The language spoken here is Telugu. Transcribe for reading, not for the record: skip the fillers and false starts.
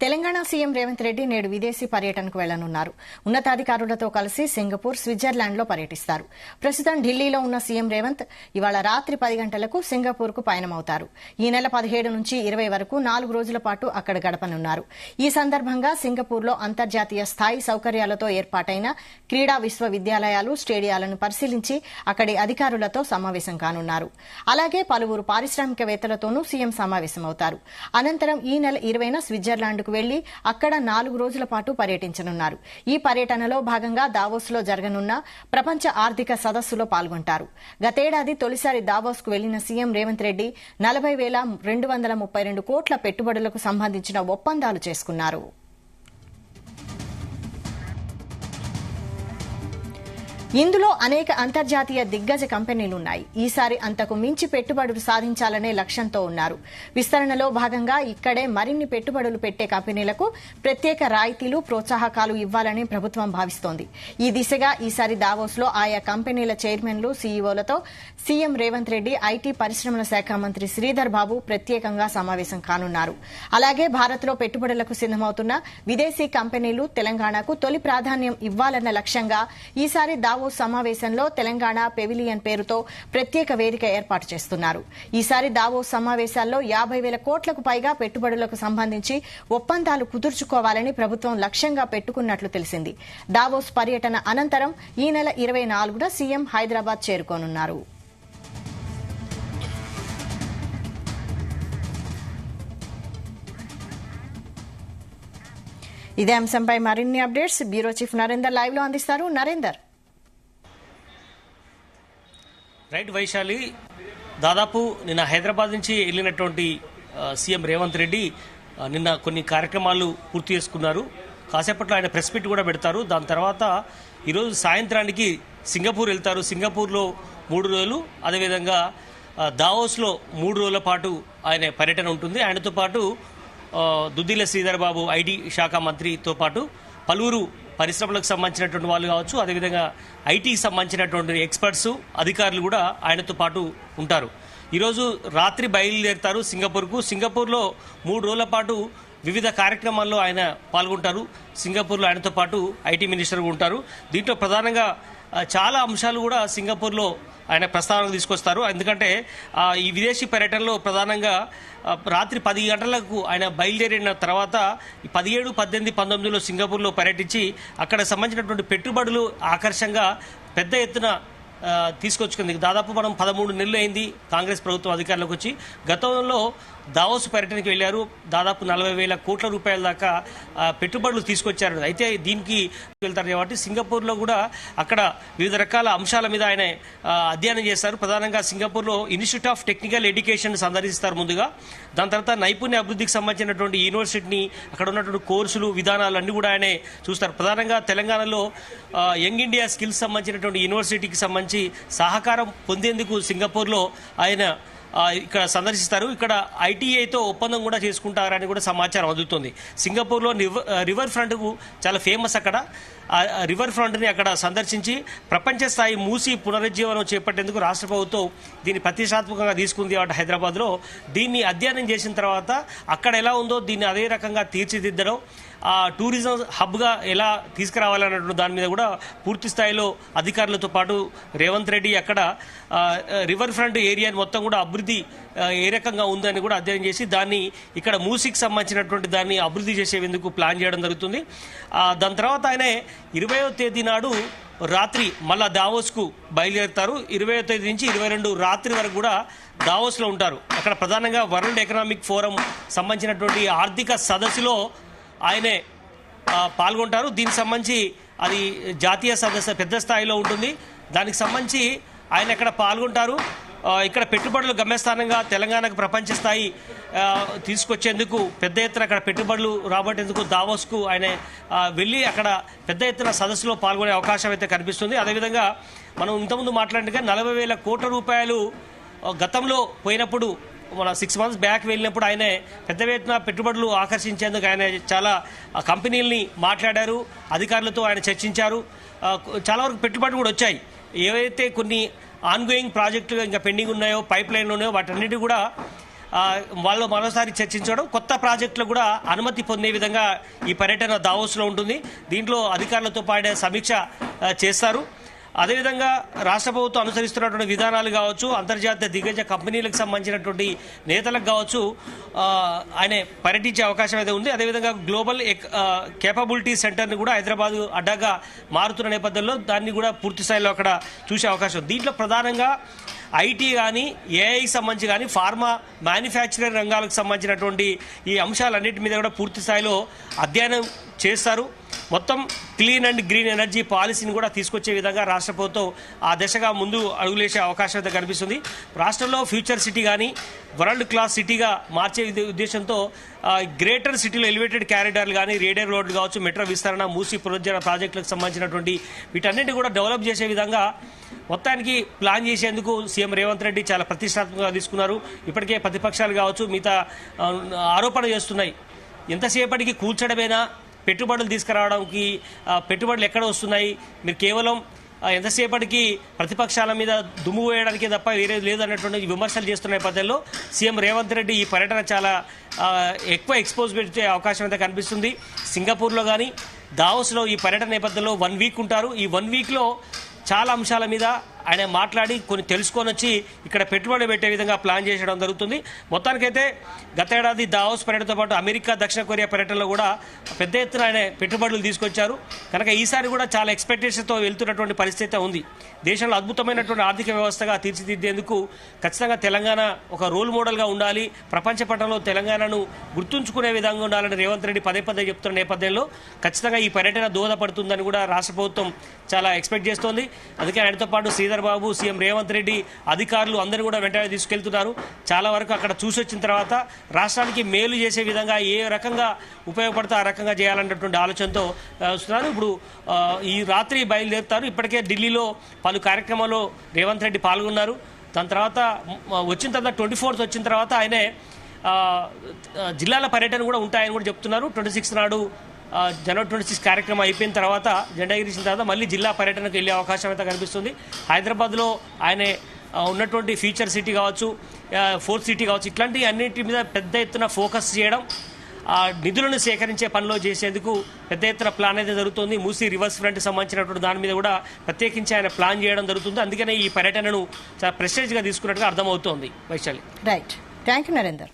తెలంగాణ సీఎం రేవంత్ రెడ్డి నేడు విదేశీ పర్యటనకు వెళ్లనున్నారు. ఉన్నతాధికారులతో కలిసి సింగపూర్, స్విట్జర్లాండ్లో పర్యటిస్తారు. ప్రస్తుతం ఢిల్లీలో ఉన్న సీఎం రేవంత్ ఇవాళ రాత్రి 10 గంటలకు సింగపూర్కు పయనమవుతారు. ఈ నెల 17 నుంచి 20 వరకు 4 రోజుల పాటు అక్కడ గడపనున్నారు. ఈ సందర్భంగా సింగపూర్లో అంతర్జాతీయ స్థాయి సౌకర్యాలతో ఏర్పాటైన క్రీడా విశ్వవిద్యాలయాలు, స్టేడియాలను పరిశీలించి అక్కడి అధికారులతో సమావేశం కానున్నారు. అలాగే పలువురు పారిశ్రామికవేత్తలతోనూ సీఎం సమావేశమవుతారు. అనంతరం ఈ నెల 20న స్విట్జర్లాండ్ వెళ్లి అక్కడ 4 రోజుల పాటు పర్యటించనున్నారు. ఈ పర్యటనలో భాగంగా దావోస్లో జరగనున్న ప్రపంచ ఆర్థిక సదస్సులో పాల్గొంటారు. గతేడాది తొలిసారి దావోస్కు వెళ్లిన సీఎం రేవంత్ రెడ్డి 40,232 కోట్ల పెట్టుబడులకు సంబంధించిన ఒప్పందాలు చేసుకున్నారు. ఇందులో అనేక అంతర్జాతీయ దిగ్గజ కంపెనీలున్నాయి. ఈసారి అంతకు మించి పెట్టుబడులు సాధించాలనే లక్ష్యంతో ఉన్నారు. విస్తరణలో భాగంగా ఇక్కడే మరిన్ని పెట్టుబడులు పెట్టే కంపెనీలకు ప్రత్యేక రాయితీలు, ప్రోత్సాహకాలు ఇవ్వాలని ప్రభుత్వం భావిస్తోంది. ఈ దిశగా ఈసారి దావోస్లో ఆయా కంపెనీల చైర్మన్లు, సీఈఓలతో సీఎం రేవంత్ రెడ్డి ఐటీ పరిశ్రమల శాఖ మంత్రి శ్రీధర్ బాబు ప్రత్యేకంగా సమావేశం కానున్నారు. అలాగే భారత్లో పెట్టుబడులకు సిద్దమవుతున్న విదేశీ కంపెనీలు తెలంగాణకు తొలి ప్రాధాన్యం ఇవ్వాలన్న లక్ష్యంగా ఈసారి దావోస్ సమావేశంలో తెలంగాణ పెవిలియన్ పేరుతో ప్రత్యేక వేదిక ఏర్పాటు చేస్తున్నారు. ఈసారి దావోస్ సమావేశాల్లో 50,000 కోట్లకు పైగా పెట్టుబడులకు సంబంధించి ఒప్పందాలు కుదుర్చుకోవాలని ప్రభుత్వం లక్ష్యంగా పెట్టుకున్నట్లు తెలిసింది. దావోస్ పర్యటన అనంతరం ఈ నెల 24న సీఎం హైదరాబాద్ చేరుకోనున్నారు. ఇదే అంశంపై మరిన్ని updates bureau chief Narender live లో అందిస్తారు. నరేందర్. రైట్ వైశాలి, దాదాపు నిన్న హైదరాబాద్ నుంచి వెళ్ళినటువంటి సీఎం రేవంత్ రెడ్డి నిన్న కొన్ని కార్యక్రమాలు పూర్తి చేసుకున్నారు. కాసేపట్లో ఆయన ప్రెస్ మీట్ కూడా పెడతారు. దాని తర్వాత ఈరోజు సాయంత్రానికి సింగపూర్ వెళ్తారు. సింగపూర్లో 3 రోజులు, అదేవిధంగా దావోస్లో 3 రోజుల పాటు ఆయన పర్యటన ఉంటుంది. ఆయనతో పాటు దుద్దిల శ్రీధర్ బాబు ఐటీ శాఖ మంత్రితో పాటు పలువురు పరిశ్రమలకు సంబంధించినటువంటి వాళ్ళు కావచ్చు, అదేవిధంగా ఐటీకి సంబంధించినటువంటి ఎక్స్పర్ట్స్, అధికారులు కూడా ఆయనతో పాటు ఉంటారు. ఈరోజు రాత్రి బయలుదేరుతారు సింగపూర్కు. సింగపూర్లో 3 రోజుల పాటు వివిధ కార్యక్రమాల్లో ఆయన పాల్గొంటారు. సింగపూర్లో ఆయనతో పాటు ఐటీ మినిస్టర్ ఉంటారు. దీంట్లో ప్రధానంగా చాలా అంశాలు కూడా సింగపూర్లో ఆయన ప్రస్తావనకు తీసుకొస్తారు. ఎందుకంటే ఈ విదేశీ పర్యటనలో ప్రధానంగా రాత్రి 10 గంటలకు ఆయన బయలుదేరిన తర్వాత 17, 18, 19లో సింగపూర్లో పర్యటించి అక్కడ సంబంధించినటువంటి పెట్టుబడులు ఆకర్షంగా పెద్ద ఎత్తున తీసుకొచ్చుకుంది. దాదాపు మనం 13 నెలలు అయింది కాంగ్రెస్ ప్రభుత్వం అధికారంలోకి వచ్చి. గతంలో దావోస్ పర్యటనకి వెళ్లారు. దాదాపు 40,000 కోట్ల రూపాయల దాకా పెట్టుబడులు తీసుకొచ్చారు. అయితే దీనికి వెళ్తారు కాబట్టి సింగపూర్లో కూడా అక్కడ వివిధ రకాల అంశాల మీద ఆయన అధ్యయనం చేస్తారు. ప్రధానంగా సింగపూర్లో ఇన్స్టిట్యూట్ ఆఫ్ టెక్నికల్ ఎడ్యుకేషన్ సందర్శిస్తారు ముందుగా. దాని తర్వాత నైపుణ్య అభివృద్ధికి సంబంధించినటువంటి యూనివర్సిటీని, అక్కడ ఉన్నటువంటి కోర్సులు, విధానాలు అన్ని కూడా ఆయన చూస్తారు. ప్రధానంగా తెలంగాణలో యంగ్ ఇండియా స్కిల్స్ సంబంధించినటువంటి యూనివర్సిటీకి సంబంధించి సహకారం పొందేందుకు సింగపూర్లో ఆయన ఇక్కడ సందర్శిస్తారు. ఇక్కడ ఐటీఐతో ఒప్పందం కూడా చేసుకుంటారని కూడా సమాచారం అందుతుంది. సింగపూర్లో రివర్ ఫ్రంట్కు చాలా ఫేమస్. అక్కడ రివర్ ఫ్రంట్ని అక్కడ సందర్శించి ప్రపంచ స్థాయి మూసి పునరుజ్జీవనం చేపట్టేందుకు రాష్ట్ర ప్రభుత్వం దీన్ని ప్రతిష్టాత్మకంగా తీసుకుంది. అటు హైదరాబాద్లో దీన్ని అధ్యయనం చేసిన తర్వాత అక్కడ ఎలా ఉందో దీన్ని అదే రకంగా తీర్చిదిద్దడం, టూరిజం హబ్గా ఎలా తీసుకురావాలన్నటువంటి దాని మీద కూడా పూర్తి స్థాయిలో అధికారులతో పాటు రేవంత్ రెడ్డి అక్కడ రివర్ ఫ్రంట్ ఏరియాని మొత్తం కూడా అభివృద్ధి ఏ రకంగా ఉందని కూడా అధ్యయనం చేసి దాన్ని ఇక్కడ మూసికి సంబంధించినటువంటి దాన్ని అభివృద్ధి చేసేందుకు ప్లాన్ చేయడం జరుగుతుంది. దాని తర్వాత ఆయన 20వ తేదీ నాడు రాత్రి మళ్ళా దావోస్కు బయలుదేరుతారు. 20వ తేదీ నుంచి 22 రాత్రి వరకు కూడా దావోస్లో ఉంటారు. అక్కడ ప్రధానంగా వరల్డ్ ఎకనామిక్ ఫోరం సంబంధించినటువంటి ఆర్థిక సదస్సులో ఆయనే పాల్గొంటారు. దీనికి సంబంధించి అది జాతీయ సదస్సు పెద్ద స్థాయిలో ఉంటుంది. దానికి సంబంధించి ఆయన ఇక్కడ పాల్గొంటారు. ఇక్కడ పెట్టుబడులు గమ్యస్థానంగా తెలంగాణకు ప్రపంచ స్థాయి తీసుకొచ్చేందుకు పెద్ద ఎత్తున అక్కడ పెట్టుబడులు రాబట్టేందుకు దావోస్కు ఆయన వెళ్ళి అక్కడ పెద్ద ఎత్తున సదస్సులో పాల్గొనే అవకాశం అయితే కనిపిస్తుంది. అదేవిధంగా మనం ఇంతకుముందు మాట్లాడినట్టుగా 40,000 కోట్ల రూపాయలు గతంలో పోయినప్పుడు మన 6 months బ్యాక్ వెళ్ళినప్పుడు ఆయన పెద్ద ఎత్తున పెట్టుబడులు ఆకర్షించేందుకు ఆయన చాలా కంపెనీలని మాట్లాడారు, అధికారులతో ఆయన చర్చించారు. చాలా వరకు పెట్టుబడులు కూడా వచ్చాయి. ఏవైతే కొన్ని ఆన్గోయింగ్ ప్రాజెక్టులు ఇంకా పెండింగ్ ఉన్నాయో, పైప్ లైన్లు ఉన్నాయో వాటన్నిటి కూడా వాళ్ళు మరోసారి చర్చించడం, కొత్త ప్రాజెక్టులు కూడా అనుమతి పొందే విధంగా ఈ పర్యటన దావోస్లో ఉంటుంది. దీంట్లో అధికారులతో పాటు సమీక్ష చేస్తారు. అదేవిధంగా రాష్ట్ర ప్రభుత్వం అనుసరిస్తున్నటువంటి విధానాలు కావచ్చు, అంతర్జాతీయ దిగ్గజ కంపెనీలకు సంబంధించినటువంటి నేతలకు కావచ్చు ఆయన పర్యటించే అవకాశం అయితే ఉంది. అదేవిధంగా గ్లోబల్ కేపబిలిటీ సెంటర్ని కూడా హైదరాబాద్ అడ్డాగా మారుతున్న నేపథ్యంలో దాన్ని కూడా పూర్తి స్థాయిలో అక్కడ చూసే అవకాశం ఉంది. దీంట్లో ప్రధానంగా ఐటీ కానీ, ఏఐకి సంబంధించి కానీ, ఫార్మా, మ్యానుఫ్యాక్చరింగ్ రంగాలకు సంబంధించినటువంటి ఈ అంశాలన్నింటి మీద కూడా పూర్తి స్థాయిలో అధ్యయనం చేస్తారు. మొత్తం క్లీన్ అండ్ గ్రీన్ ఎనర్జీ పాలసీని కూడా తీసుకొచ్చే విధంగా రాష్ట్ర ప్రభుత్వం ఆ దిశగా ముందు అడుగులేసే అవకాశం అయితే కనిపిస్తుంది. రాష్ట్రంలో ఫ్యూచర్ సిటీ కానీ, వరల్డ్ క్లాస్ సిటీగా మార్చే ఉద్దేశంతో గ్రేటర్ సిటీలో ఎలివేటెడ్ క్యారిడార్లు కానీ, రేడియర్ రోడ్లు కావచ్చు, మెట్రో విస్తరణ, మూసీ పునరుద్ధరణ ప్రాజెక్టులకు సంబంధించినటువంటి వీటన్నింటినీ కూడా డెవలప్ చేసే విధంగా మొత్తానికి ప్లాన్ చేసేందుకు సీఎం రేవంత్ రెడ్డి చాలా ప్రతిష్టాత్మకంగా తీసుకున్నారు. ఇప్పటికే ప్రతిపక్షాలు కావచ్చు మిగతా ఆరోపణ చేస్తున్నాయి. ఎంతసేపటికి కూల్చడమేనా, పెట్టుబడులు తీసుకురావడానికి పెట్టుబడులు ఎక్కడ వస్తున్నాయి, మీరు కేవలం ఎంతసేపటికి ప్రతిపక్షాల మీద దుమ్ము వేయడానికి తప్ప వేరే లేదన్నటువంటి విమర్శలు చేస్తున్న నేపథ్యంలో సీఎం రేవంత్ రెడ్డి ఈ పర్యటన చాలా ఎక్కువ ఎక్స్పోజ్ పెట్టే అవకాశం అయితే కనిపిస్తుంది. సింగపూర్లో కానీ, దావోస్లో ఈ పర్యటన నేపథ్యంలో 1 వీక్ ఉంటారు. ఈ 1 వీక్లో చాలా అంశాల మీద ఆయన మాట్లాడి కొన్ని తెలుసుకొని వచ్చి ఇక్కడ పెట్టుబడి పెట్టే విధంగా ప్లాన్ చేయడం జరుగుతుంది. మొత్తానికైతే గత ఏడాది దావోస్ పర్యటనతో పాటు అమెరికా, దక్షిణ కొరియా పర్యటనలో కూడా పెద్ద ఎత్తున ఆయన పెట్టుబడులు తీసుకొచ్చారు. కనుక ఈసారి కూడా చాలా ఎక్స్పెక్టేషన్తో వెళ్తున్నటువంటి పరిస్థితి ఉంది. దేశంలో అద్భుతమైనటువంటి ఆర్థిక వ్యవస్థగా తీర్చిదిద్దేందుకు ఖచ్చితంగా తెలంగాణ ఒక రోల్ మోడల్గా ఉండాలి, ప్రపంచ పటంలో తెలంగాణను గుర్తుంచుకునే విధంగా ఉండాలని రేవంత్ రెడ్డి పదే పదే చెప్తున్న నేపథ్యంలో ఖచ్చితంగా ఈ పర్యటన దోహదపడుతుందని కూడా రాష్ట్ర ప్రభుత్వం చాలా ఎక్స్పెక్ట్ చేస్తోంది. అందుకే ఆయనతో పాటు శ్రీధర్ బాబు, సీఎం రేవంత్ రెడ్డి, అధికారులు అందరూ కూడా వెంటనే తీసుకెళ్తున్నారు. చాలా వరకు అక్కడ చూసి వచ్చిన తర్వాత రాష్ట్రానికి మేలు చేసే విధంగా ఏ రకంగా ఉపయోగపడితే ఆ రకంగా చేయాలన్నటువంటి ఆలోచనతో వస్తున్నారు. ఇప్పుడు ఈ రాత్రి బయలుదేరుతారు. ఇప్పటికే ఢిల్లీలో పలు కార్యక్రమాల్లో రేవంత్ రెడ్డి పాల్గొన్నారు. దాని తర్వాత వచ్చిన తర్వాత 24th వచ్చిన తర్వాత ఆయనే జిల్లాల పర్యటన కూడా ఉంటాయని కూడా చెప్తున్నారు. 26 నాడు జనవరి 26 కార్యక్రమం అయిపోయిన తర్వాత, జెండా ఎగిరించిన తర్వాత మళ్ళీ జిల్లా పర్యటనకు వెళ్ళే అవకాశం అయితే కనిపిస్తుంది. హైదరాబాద్లో ఆయన ఉన్నటువంటి ఫ్యూచర్ సిటీ కావచ్చు, ఫోర్త్ సిటీ కావచ్చు, ఇట్లాంటి అన్నింటి మీద పెద్ద ఎత్తున ఫోకస్ చేయడం, నిధులను సేకరించే పనిలో చేసేందుకు పెద్ద ఎత్తున ప్లాన్ అయితే జరుగుతుంది. మూసీ రివర్స్ ఫ్రంట్ సంబంధించినటువంటి దాని మీద కూడా ప్రత్యేకించి ఆయన ప్లాన్ చేయడం జరుగుతుంది. అందుకనే ఈ పర్యటనను చాలా ప్రెస్టేజ్గా తీసుకున్నట్టుగా అర్థమవుతోంది. Vaishali. Right, thank you Narender.